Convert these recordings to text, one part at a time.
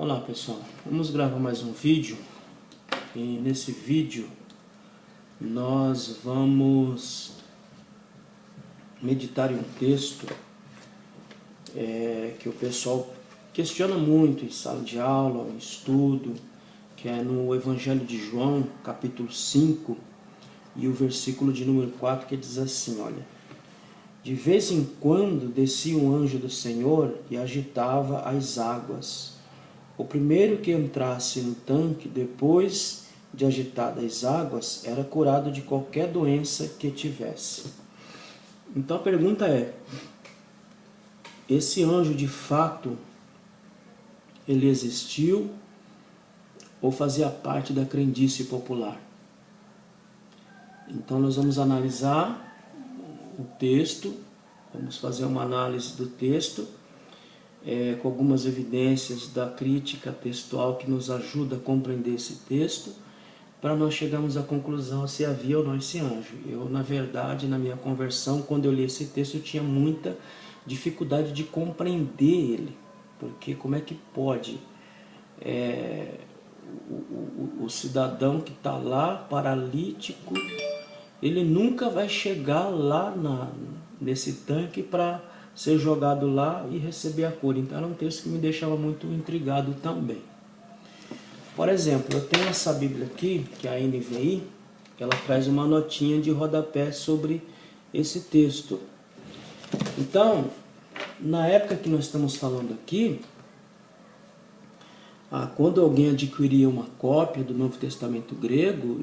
Olá pessoal, vamos gravar mais um vídeo e nesse vídeo nós vamos meditar em um texto que o pessoal questiona muito em sala de aula, em estudo, que é no Evangelho de João, capítulo 5 e o versículo de número 4, que diz assim, olha: de vez em quando descia um anjo do Senhor e agitava as águas. O primeiro que entrasse no tanque, depois de agitadas as águas, era curado de qualquer doença que tivesse. Então a pergunta é, esse anjo de fato, ele existiu ou fazia parte da crendice popular? Então nós vamos analisar o texto, vamos fazer uma análise do texto, com algumas evidências da crítica textual que nos ajuda a compreender esse texto, para nós chegarmos à conclusão se havia ou não esse anjo. Eu, na verdade, na minha conversão, quando eu li esse texto, eu tinha muita dificuldade de compreender ele, porque como é que pode o cidadão que está lá, paralítico, ele nunca vai chegar lá nesse tanque para ser jogado lá e receber a cura. Então era um texto que me deixava muito intrigado também. Por exemplo, eu tenho essa Bíblia aqui, que é a NVI, ela traz uma notinha de rodapé sobre esse texto. Então, na época que nós estamos falando aqui, quando alguém adquiria uma cópia do Novo Testamento grego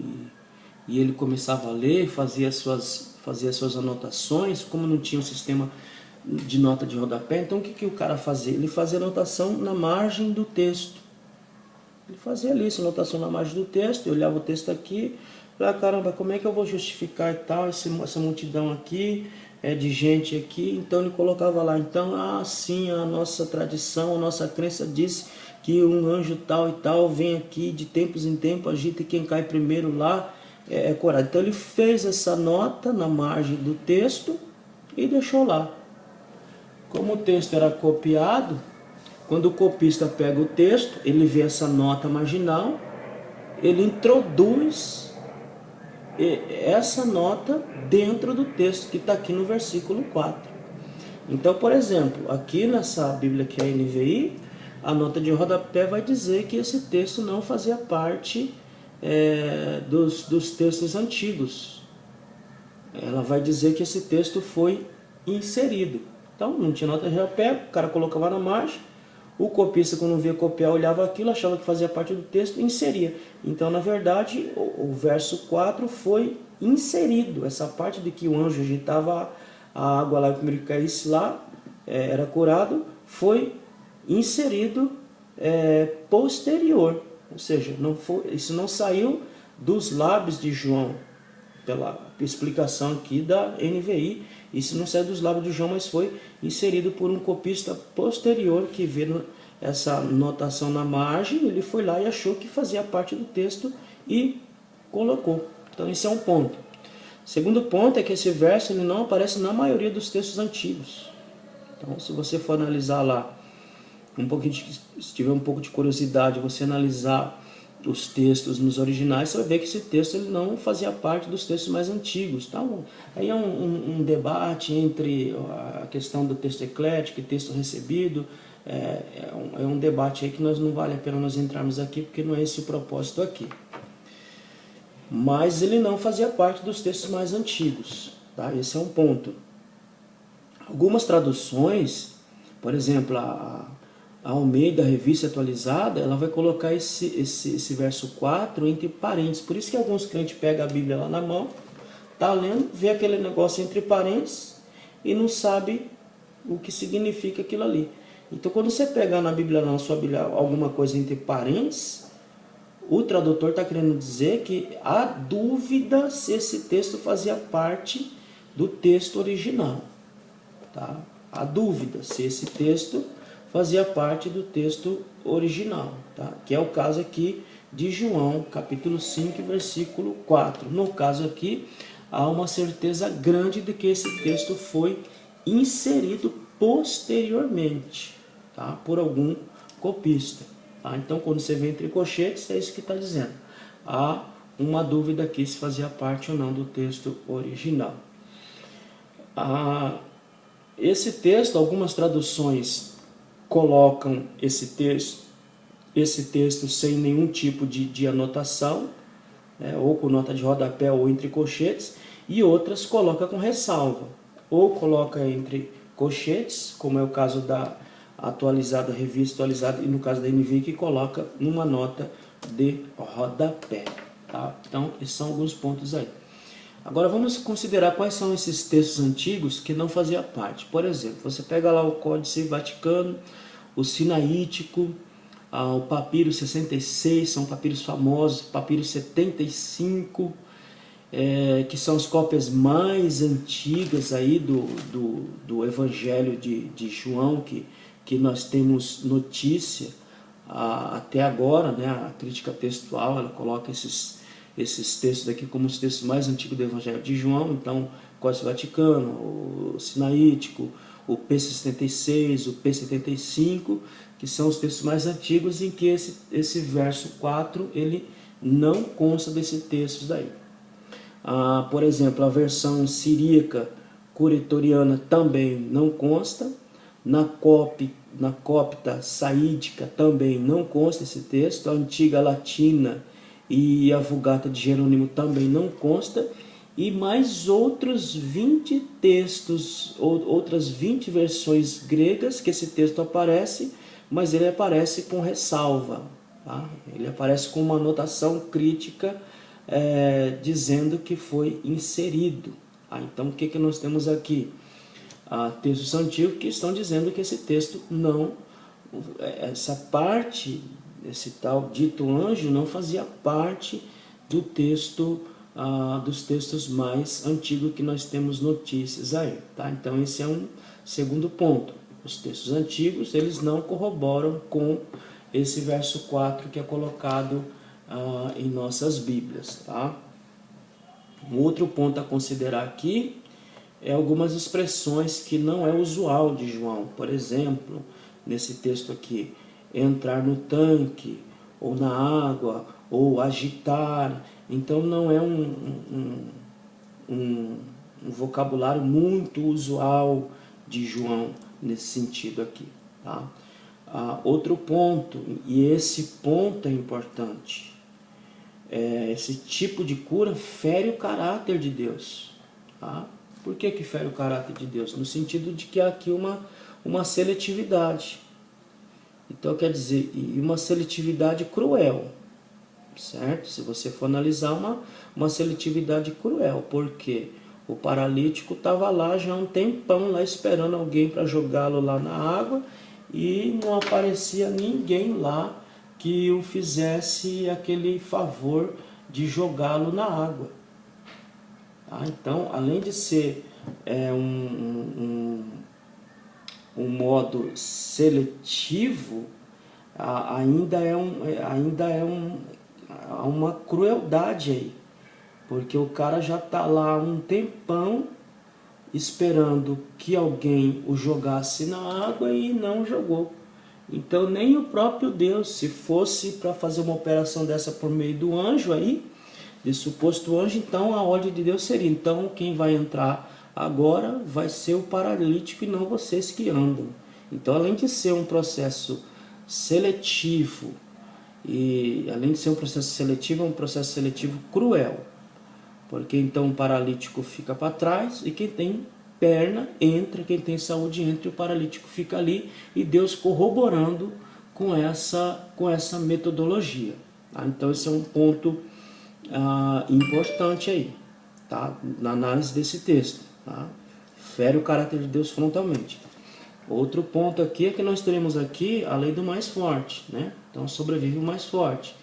e ele começava a ler, fazia suas anotações, como não tinha um sistema de nota de rodapé, então o que o cara fazia? Ele fazia anotação na margem do texto. Ele fazia ali essa anotação na margem do texto, eu olhava o texto aqui, falava, caramba, como é que eu vou justificar e tal, essa multidão aqui, de gente aqui, então ele colocava lá, então, sim, a nossa tradição, a nossa crença diz que um anjo tal e tal vem aqui de tempos em tempos, agita e quem cai primeiro lá é curado. Então ele fez essa nota na margem do texto e deixou lá. Como o texto era copiado, quando o copista pega o texto, ele vê essa nota marginal, ele introduz essa nota dentro do texto que está aqui no versículo 4. Então, por exemplo, aqui nessa Bíblia que é a NVI, a nota de rodapé vai dizer que esse texto não fazia parte dos textos antigos. Ela vai dizer que esse texto foi inserido. Então, não tinha nota de rodapé, o cara colocava na margem, o copista, quando via copiar, olhava aquilo, achava que fazia parte do texto e inseria. Então, na verdade, o verso 4 foi inserido. Essa parte de que o anjo agitava a água lá, o primeiro que caísse lá, era curado, foi inserido posterior. Ou seja, isso não saiu dos lábios de João, pela explicação aqui da NVI, isso não saiu dos lábios de João, mas foi inserido por um copista posterior que vê essa notação na margem, ele foi lá e achou que fazia parte do texto e colocou. Então esse é um ponto. Segundo ponto é que esse verso ele não aparece na maioria dos textos antigos. Então se você for analisar lá, se tiver um pouco de curiosidade, você analisar os textos nos originais, você vai ver que esse texto ele não fazia parte dos textos mais antigos. Então, aí é um debate entre a questão do texto eclético e texto recebido, é um debate aí que não vale a pena nós entrarmos aqui, porque não é esse o propósito aqui. Mas ele não fazia parte dos textos mais antigos, tá? Esse é um ponto. Algumas traduções, por exemplo, a Almeida, Revista Atualizada, ela vai colocar esse verso 4 entre parênteses. Por isso que alguns crentes pegam a Bíblia lá na mão, tá lendo, vê aquele negócio entre parênteses e não sabe o que significa aquilo ali. Então, quando você pegar na Bíblia, na sua Bíblia, alguma coisa entre parênteses, o tradutor está querendo dizer que há dúvida se esse texto fazia parte do texto original. Tá? Há dúvida se esse texto fazia parte do texto original, tá? Que é o caso aqui de João, capítulo 5, versículo 4. No caso aqui, há uma certeza grande de que esse texto foi inserido posteriormente, tá? Por algum copista. Tá? Então, quando você vê entre colchetes, é isso que está dizendo. Há uma dúvida aqui se fazia parte ou não do texto original. Esse texto, algumas traduções colocam esse texto sem nenhum tipo de anotação, né, ou com nota de rodapé ou entre colchetes, e outras coloca com ressalva, ou coloca entre colchetes, como é o caso da atualizada, revista atualizada, e no caso da NVI, que coloca numa nota de rodapé. Tá? Então, esses são alguns pontos aí. Agora vamos considerar quais são esses textos antigos que não faziam parte. Por exemplo, você pega lá o Códice Vaticano, o Sinaítico, o Papiro 66, são papiros famosos, Papiro 75, que são as cópias mais antigas aí do Evangelho de João, que nós temos notícia até agora, né? A crítica textual, ela coloca esses textos aqui como os textos mais antigos do Evangelho de João. Então, Códice Vaticano, o Sinaítico, o P66, o P75, que são os textos mais antigos em que esse verso 4 ele não consta desses textos daí. Por exemplo, a versão siríaca curetoriana também não consta. Na copta saídica também não consta esse texto. A antiga latina e a Vulgata de Jerônimo também não consta. E mais outros 20 textos, outras 20 versões gregas que esse texto aparece, mas ele aparece com ressalva. Tá? Ele aparece com uma anotação crítica dizendo que foi inserido. Então, o que nós temos aqui? Textos antigos que estão dizendo que esse texto não, essa parte, esse tal dito anjo, não fazia parte do texto, dos textos mais antigos que nós temos notícias aí. Tá? Então, esse é um segundo ponto. Os textos antigos, eles não corroboram com esse verso 4 que é colocado em nossas Bíblias. Tá? Um outro ponto a considerar aqui é algumas expressões que não é usual de João. Por exemplo, nesse texto aqui, entrar no tanque, ou na água, ou agitar. Então não é um vocabulário muito usual de João nesse sentido aqui. Tá? Outro ponto, e esse ponto é importante, esse tipo de cura fere o caráter de Deus. Tá? Por que fere o caráter de Deus? No sentido de que há aqui uma seletividade. Então, quer dizer, e uma seletividade cruel, certo? Se você for analisar uma seletividade cruel, porque o paralítico estava lá já há um tempão, lá esperando alguém para jogá-lo lá na água, e não aparecia ninguém lá que o fizesse aquele favor de jogá-lo na água. Então, além de ser um modo seletivo, ainda é uma crueldade aí, porque o cara já está lá há um tempão esperando que alguém o jogasse na água e não jogou. Então nem o próprio Deus, se fosse para fazer uma operação dessa por meio do anjo aí, de suposto anjo, então a ordem de Deus seria, então quem vai entrar agora vai ser o paralítico e não vocês que andam. Então, além de ser um processo seletivo, e além de ser um processo seletivo, é um processo seletivo cruel, porque então o paralítico fica para trás e quem tem perna entra, quem tem saúde entra, e o paralítico fica ali, e Deus corroborando com essa metodologia. Tá? Então esse é um ponto importante aí, tá? Na análise desse texto. Tá? Fere o caráter de Deus frontalmente. Outro ponto aqui é que nós teremos aqui a lei do mais forte, né? Então sobrevive o mais forte.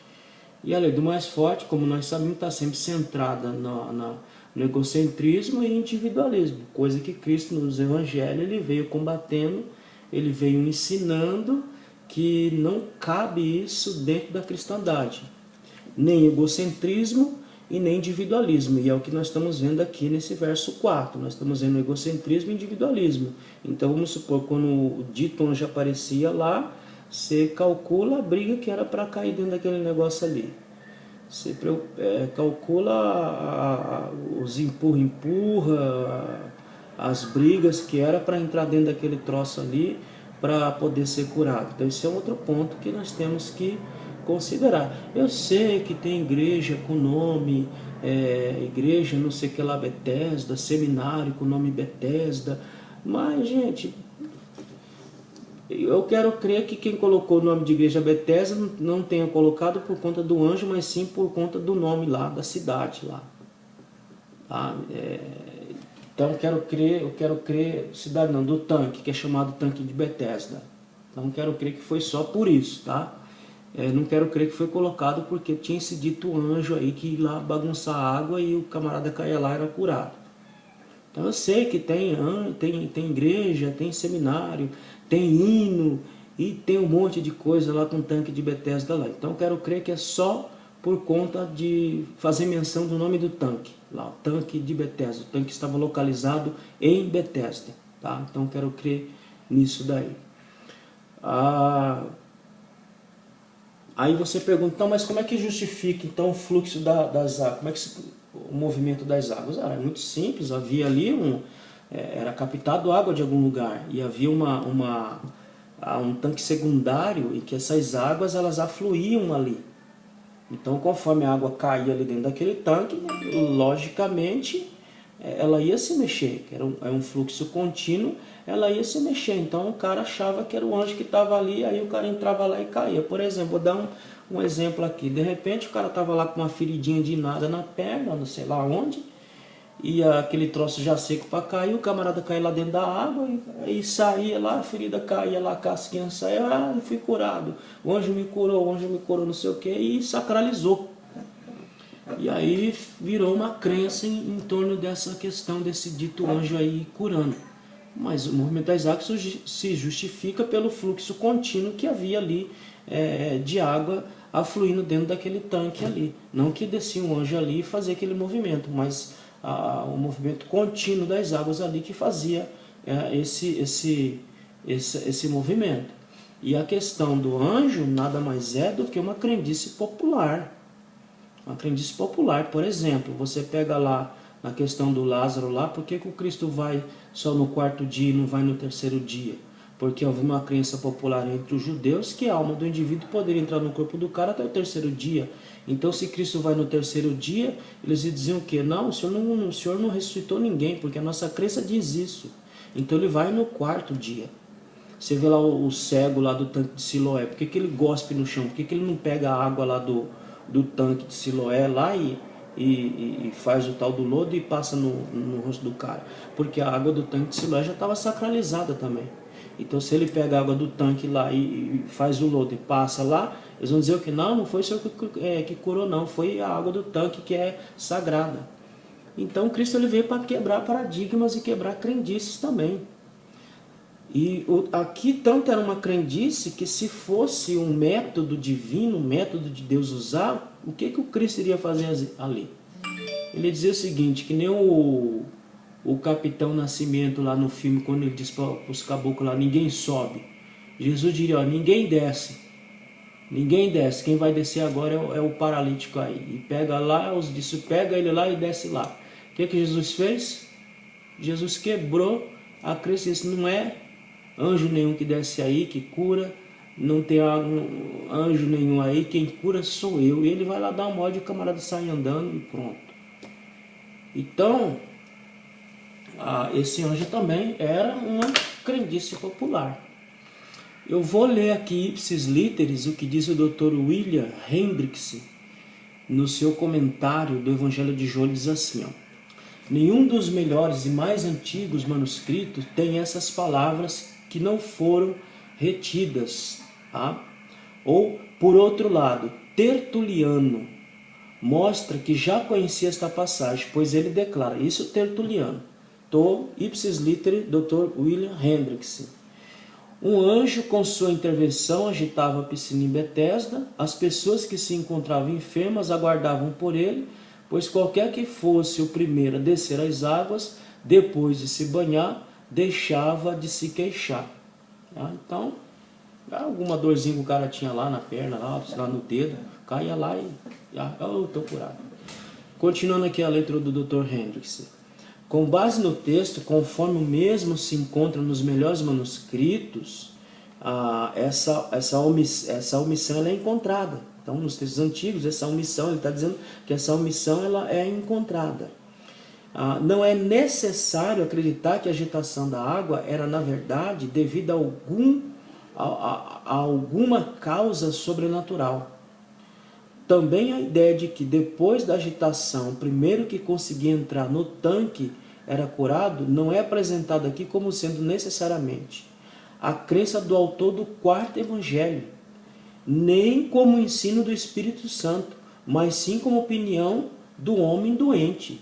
E a lei do mais forte, como nós sabemos, está sempre centrada no egocentrismo e individualismo, coisa que Cristo nos evangelhos ele veio combatendo, ele veio ensinando que não cabe isso dentro da cristandade, nem egocentrismo e nem individualismo, e é o que nós estamos vendo aqui nesse verso 4, nós estamos vendo egocentrismo e individualismo. Então vamos supor, quando o dito anjo aparecia lá, você calcula a briga que era para cair dentro daquele negócio ali. Você calcula os empurra, as brigas que era para entrar dentro daquele troço ali para poder ser curado. Então esse é um outro ponto que nós temos que considerar. Eu sei que tem igreja com nome, igreja não sei o que lá, Betesda, seminário com nome Betesda, mas gente, eu quero crer que quem colocou o nome de igreja Betesda não tenha colocado por conta do anjo, mas sim por conta do nome lá, da cidade lá. Tá? Então eu quero crer, cidade não, do tanque, que é chamado tanque de Betesda. Então eu quero crer que foi só por isso, tá? Não quero crer que foi colocado porque tinha esse dito anjo aí que ia lá bagunçar a água e o camarada caía lá e era curado. Então eu sei que tem igreja, tem seminário, tem hino e tem um monte de coisa lá com o tanque de Betesda lá. Então eu quero crer que é só por conta de fazer menção do nome do tanque, lá, o tanque de Betesda. O tanque estava localizado em Betesda, tá? Então eu quero crer nisso daí. Aí você pergunta, então, mas como é que justifica então o fluxo das águas? Como é que o movimento das águas? É muito simples, havia ali era captado água de algum lugar e havia um tanque secundário em que essas águas elas afluíam ali. Então, conforme a água caía ali dentro daquele tanque, logicamente ela ia se mexer, que era um fluxo contínuo, ela ia se mexer. Então o cara achava que era o anjo que estava ali, aí o cara entrava lá e caía. Por exemplo, vou dar um exemplo aqui. De repente o cara estava lá com uma feridinha de nada na perna, não sei lá onde, e aquele troço já seco para cair, o camarada caía lá dentro da água e saía lá, a ferida caía lá, a casquinha saía, eu fui curado, o anjo me curou, não sei o que, e sacralizou. E aí virou uma crença em torno dessa questão desse dito anjo aí curando. Mas o movimento das águas se justifica pelo fluxo contínuo que havia ali de água afluindo dentro daquele tanque ali. Não que descia um anjo ali e fazia aquele movimento, mas o movimento contínuo das águas ali que fazia esse movimento. E a questão do anjo nada mais é do que uma crendice popular. Uma crendice popular, por exemplo, você pega lá na questão do Lázaro lá, por que o Cristo vai só no quarto dia e não vai no terceiro dia? Porque houve uma crença popular entre os judeus que a alma do indivíduo poderia entrar no corpo do cara até o terceiro dia. Então, se Cristo vai no terceiro dia, eles diziam o quê? Não, o Senhor não ressuscitou ninguém, porque a nossa crença diz isso. Então, ele vai no quarto dia. Você vê lá o cego lá do tanque de Siloé, por que ele gospe no chão? Por que ele não pega a água lá do tanque de Siloé lá e faz o tal do lodo e passa no rosto do cara? Porque a água do tanque de Siloé já estava sacralizada também. Então se ele pega a água do tanque lá e faz o lodo e passa lá, eles vão dizer o que? Não foi o Senhor que curou não, foi a água do tanque que é sagrada. Então Cristo ele veio para quebrar paradigmas e quebrar crendices também. E aqui tanto era uma crendice que se fosse um método divino, um método de Deus usar, o que o Cristo iria fazer ali? Ele dizia o seguinte, que nem o Capitão Nascimento lá no filme, quando ele diz para os caboclos lá, ninguém sobe. Jesus diria, ninguém desce. Ninguém desce, quem vai descer agora é o paralítico aí. E pega lá, pega ele lá e desce lá. O que Jesus fez? Jesus quebrou a crença, disse, não é anjo nenhum que desce aí, que cura, não tem anjo nenhum aí, quem cura sou eu. E ele vai lá dar uma ordem, o camarada sai andando e pronto. Então, esse anjo também era uma crendice popular. Eu vou ler aqui ipsis literis o que diz o Dr. William Hendriksen no seu comentário do Evangelho de João, diz assim, ó, nenhum dos melhores e mais antigos manuscritos tem essas palavras que não foram retidas. Tá? Ou, por outro lado, Tertuliano mostra que já conhecia esta passagem, pois ele declara, isso Tertuliano, ipsis literi Dr. William Hendriksen. Um anjo com sua intervenção agitava a piscina em Betesda, as pessoas que se encontravam enfermas aguardavam por ele, pois qualquer que fosse o primeiro a descer as águas, depois de se banhar, deixava de se queixar. Tá? Então, Alguma dorzinha que o cara tinha lá na perna, lá no dedo, caía lá e eu estou curado. Continuando aqui a letra do Dr. Hendricks. Com base no texto, conforme o mesmo se encontra nos melhores manuscritos, essa omissão ela é encontrada. Então, nos textos antigos, essa omissão, ele está dizendo que essa omissão ela é encontrada. Não é necessário acreditar que a agitação da água era, na verdade, devido a alguma causa sobrenatural. Também a ideia de que depois da agitação, o primeiro que conseguia entrar no tanque era curado, não é apresentada aqui como sendo necessariamente a crença do autor do quarto evangelho, nem como ensino do Espírito Santo, mas sim como opinião do homem doente.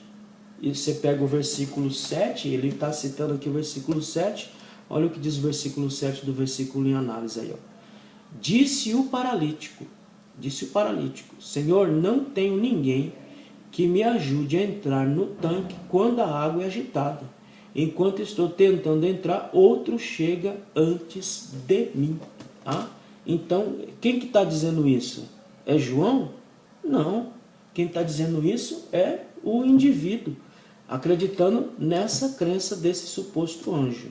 E você pega o versículo 7, ele está citando aqui o versículo 7, olha o que diz o versículo 7 do versículo em análise aí. Disse o paralítico, Senhor, não tenho ninguém que me ajude a entrar no tanque quando a água é agitada. Enquanto estou tentando entrar, outro chega antes de mim. Então, quem que está dizendo isso? É João? Não. Quem está dizendo isso é o indivíduo, acreditando nessa crença desse suposto anjo.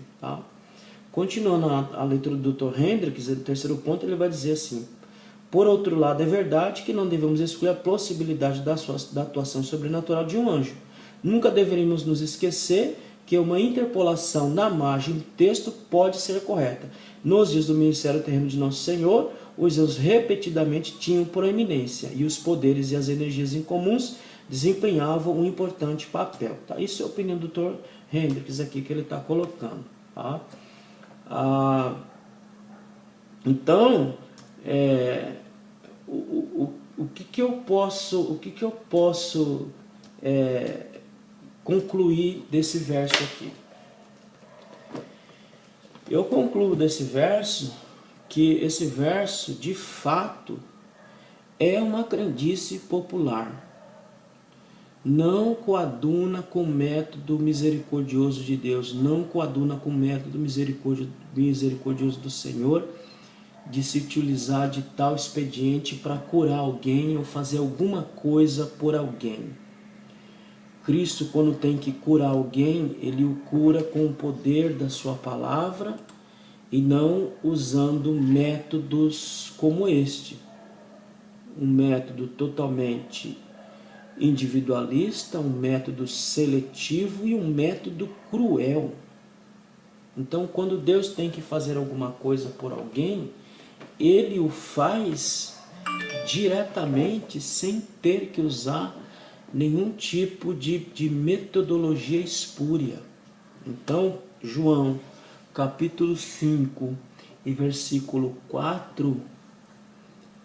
Continuando a leitura do Dr. Hendricks, o terceiro ponto, ele vai dizer assim: por outro lado, é verdade que não devemos excluir a possibilidade da atuação sobrenatural de um anjo. Nunca deveríamos nos esquecer que uma interpolação na margem do texto pode ser correta. Nos dias do ministério terreno de Nosso Senhor, os anjos repetidamente tinham proeminência e os poderes e as energias incomuns desempenhavam um importante papel. Isso é a opinião do Dr. Hendricks aqui que ele está colocando. Então, o que eu posso concluir desse verso aqui? Eu concluo desse verso que esse verso, de fato, é uma crendice popular. Não coaduna com o método misericordioso de Deus, não coaduna com o método misericordioso do Senhor, de se utilizar de tal expediente para curar alguém ou fazer alguma coisa por alguém. Cristo, quando tem que curar alguém, ele o cura com o poder da sua palavra e não usando métodos como este. Um método totalmente individualista, um método seletivo e um método cruel. Então, quando Deus tem que fazer alguma coisa por alguém, ele o faz diretamente, sem ter que usar nenhum tipo de metodologia espúria. Então, João, capítulo 5 e versículo 4,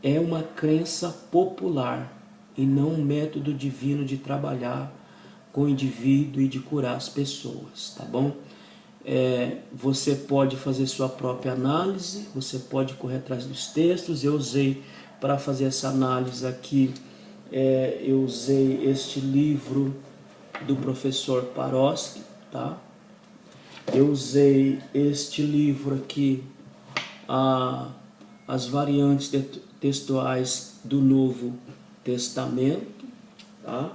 é uma crença popular e não um método divino de trabalhar com o indivíduo e de curar as pessoas, tá bom? Você pode fazer sua própria análise, você pode correr atrás dos textos. Eu usei para fazer essa análise aqui, eu usei este livro do professor Paroski, tá? Eu usei este livro aqui, as variantes textuais do Novo Testamento, tá?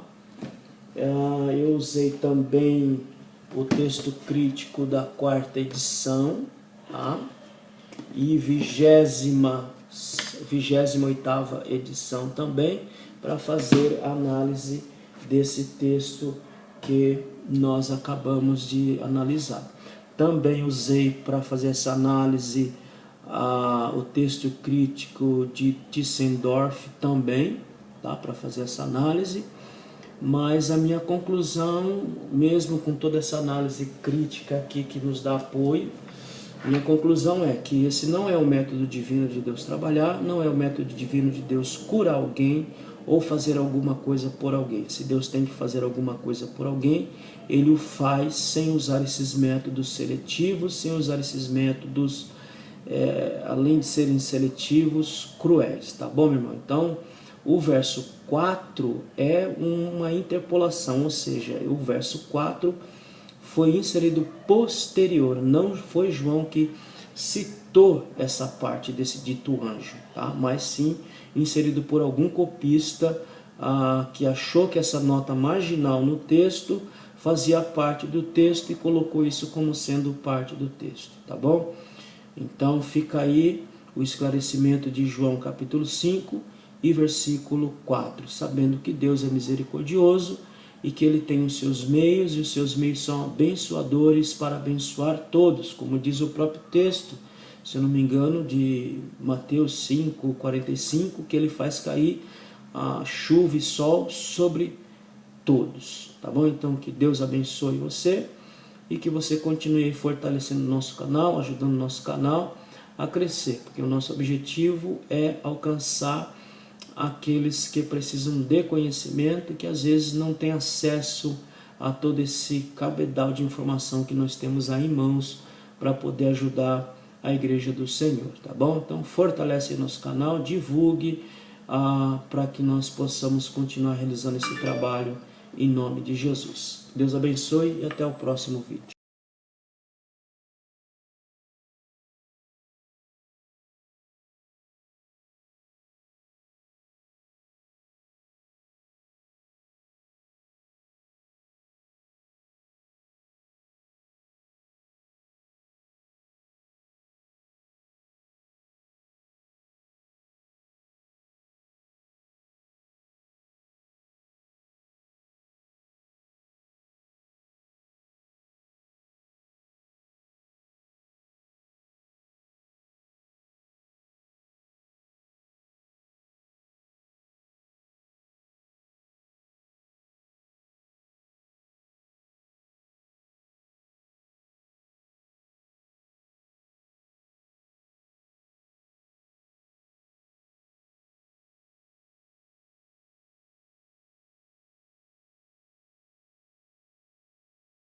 Eu usei também o texto crítico da 4ª edição, tá? E 28ª edição também, para fazer a análise desse texto que nós acabamos de analisar. Também usei para fazer essa análise o texto crítico de Tischendorf também, tá? Para fazer essa análise. Mas a minha conclusão, mesmo com toda essa análise crítica aqui que nos dá apoio, minha conclusão é que esse não é o método divino de Deus trabalhar, não é o método divino de Deus curar alguém ou fazer alguma coisa por alguém. Se Deus tem que fazer alguma coisa por alguém, Ele o faz sem usar esses métodos seletivos, sem usar esses métodos, além de serem seletivos, cruéis, tá bom, meu irmão? Então, o verso 4 é uma interpolação, ou seja, o verso 4 foi inserido posterior, não foi João que citou essa parte desse dito anjo, tá? Mas sim inserido por algum copista que achou que essa nota marginal no texto fazia parte do texto e colocou isso como sendo parte do texto, tá bom? Então fica aí o esclarecimento de João capítulo 5 e versículo 4, sabendo que Deus é misericordioso e que Ele tem os seus meios, e os seus meios são abençoadores para abençoar todos, como diz o próprio texto, se eu não me engano, de Mateus 5, 45, que Ele faz cair a chuva e sol sobre todos, tá bom? Então que Deus abençoe você e que você continue fortalecendo o nosso canal, ajudando o nosso canal a crescer, porque o nosso objetivo é alcançar aqueles que precisam de conhecimento, que às vezes não têm acesso a todo esse cabedal de informação que nós temos aí em mãos para poder ajudar a igreja do Senhor, tá bom? Então fortalece nosso canal, divulgue para que nós possamos continuar realizando esse trabalho em nome de Jesus. Deus abençoe e até o próximo vídeo.